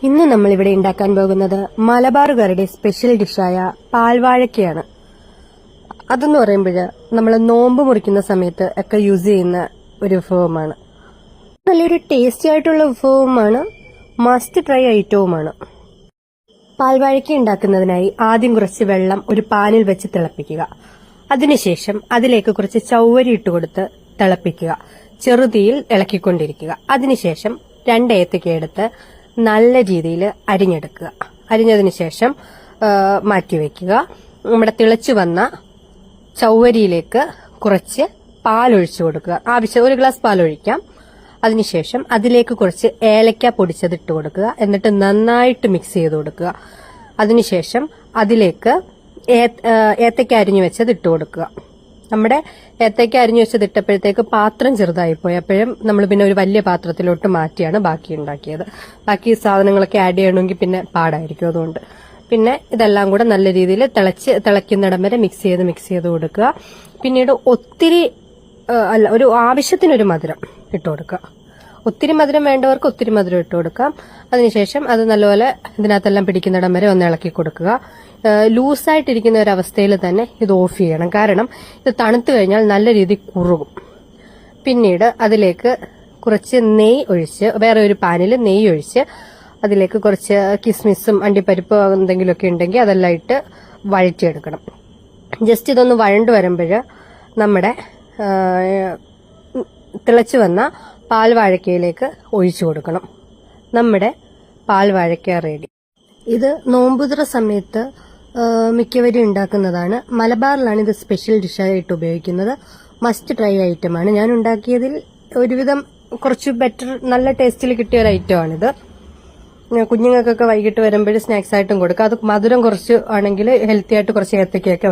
ഇന്ന് നമ്മൾ ഇവിടെ ഉണ്ടാക്കാൻ പോകുന്നത് മലബാറുകാരുടെ സ്പെഷ്യൽ ഡിഷായ പാൽവാഴക്കയാണ്. അതെന്ന് പറയുമ്പോൾ നമ്മൾ നോമ്പ് മുറിക്കുന്ന സമയത്ത് ഒക്കെ യൂസ് ചെയ്യുന്ന ഒരു വിഭവമാണ്. നല്ലൊരു ടേസ്റ്റി ആയിട്ടുള്ള വിഭവമാണ്, മസ്റ്റ് ട്രൈ ഐറ്റവുമാണ്. പാൽവാഴക്ക ഉണ്ടാക്കുന്നതിനായി ആദ്യം കുറച്ച് വെള്ളം ഒരു പാനിൽ വെച്ച് തിളപ്പിക്കുക. അതിനുശേഷം അതിലേക്ക് കുറച്ച് ചൗവരി ഇട്ടുകൊടുത്ത് തിളപ്പിക്കുക. ചെറുതീയിൽ ഇളക്കിക്കൊണ്ടിരിക്കുക. അതിനുശേഷം 2 ഏത്തക്ക എടുത്ത് നല്ല രീതിയിൽ അരിഞ്ഞെടുക്കുക. അരിഞ്ഞതിന് ശേഷം മാറ്റിവെക്കുക. നമ്മുടെ തിളച്ചു വന്ന ചൗവരിയിലേക്ക് കുറച്ച് പാലൊഴിച്ചു കൊടുക്കുക. ആവശ്യം 1 ഗ്ലാസ് പാലൊഴിക്കാം. അതിനുശേഷം അതിലേക്ക് കുറച്ച് ഏലക്ക പൊടിച്ചത് ഇട്ട് കൊടുക്കുക. എന്നിട്ട് നന്നായിട്ട് മിക്സ് ചെയ്ത് കൊടുക്കുക. അതിനുശേഷം അതിലേക്ക് ഏത്തക്ക അരിഞ്ഞു വെച്ചത് ഇട്ട് കൊടുക്കുക. നമ്മുടെ ഏത്തയ്ക്ക അരിഞ്ഞു വെച്ചത് ഇട്ടപ്പോഴത്തേക്ക് പാത്രം ചെറുതായിപ്പോയി. അപ്പോഴും നമ്മൾ പിന്നെ ഒരു വലിയ പാത്രത്തിലോട്ട് മാറ്റിയാണ് ബാക്കി ഉണ്ടാക്കിയത്. ബാക്കി സാധനങ്ങളൊക്കെ ആഡ് ചെയ്യണമെങ്കിൽ പിന്നെ പാടായിരിക്കും. അതുകൊണ്ട് പിന്നെ ഇതെല്ലാം കൂടെ നല്ല രീതിയിൽ തിളയ്ക്കുന്നിടം വരെ മിക്സ് ചെയ്ത് കൊടുക്കുക. പിന്നീട് ഒരു ആവശ്യത്തിനൊരു മധുരം ഇട്ട് കൊടുക്കുക. ഒത്തിരി മധുരം വേണ്ടവർക്ക് ഒത്തിരി മധുരം ഇട്ട് കൊടുക്കാം. അതിനുശേഷം അത് നല്ലപോലെ ഇതിനകത്തെല്ലാം പിടിക്കുന്നിടം വരെ ഒന്ന് ഇളക്കി കൊടുക്കുക. ലൂസായിട്ടിരിക്കുന്ന ഒരവസ്ഥയിൽ തന്നെ ഇത് ഓഫ് ചെയ്യണം. കാരണം ഇത് തണുത്തു കഴിഞ്ഞാൽ നല്ല രീതിയിൽ കുറുകും. പിന്നീട് അതിലേക്ക് കുറച്ച് നെയ്യ് ഒഴിച്ച്, വേറെ ഒരു പാനിൽ നെയ്യ് ഒഴിച്ച് അതിലേക്ക് കുറച്ച് കിസ്മിസും അണ്ടിപ്പരിപ്പോ എന്തെങ്കിലുമൊക്കെ ഉണ്ടെങ്കിൽ അതെല്ലാം ഇട്ട് വഴറ്റിയെടുക്കണം. ജസ്റ്റ് ഇതൊന്ന് വഴണ്ടു വരുമ്പോൾ നമ്മുടെ തിളച്ചു വന്ന പാൽവാഴക്കയിലേക്ക് ഒഴിച്ചു കൊടുക്കണം. നമ്മുടെ പാൽവാഴക്ക റെഡി. ഇത് നോമ്പുതുറ സമയത്ത് മിക്കവരും ഉണ്ടാക്കുന്നതാണ്. മലബാറിലാണ് ഇത് സ്പെഷ്യൽ ഡിഷായിട്ട് ഉപയോഗിക്കുന്നത്. മസ്റ്റ് ട്രൈ ഐറ്റമാണ്. ഞാൻ ഉണ്ടാക്കിയതിൽ ഒരുവിധം കുറച്ച് ബെറ്റർ, നല്ല ടേസ്റ്റിൽ കിട്ടിയ ഒരു ഐറ്റമാണിത്. കുഞ്ഞുങ്ങൾക്കൊക്കെ വൈകിട്ട് വരുമ്പോൾ സ്നാക്സ് ആയിട്ടും കൊടുക്കുക. അത് മധുരം കുറച്ച് ആണെങ്കിൽ ഹെൽത്തി ആയിട്ട് കുറച്ച് ഏത്തക്കയൊക്കെ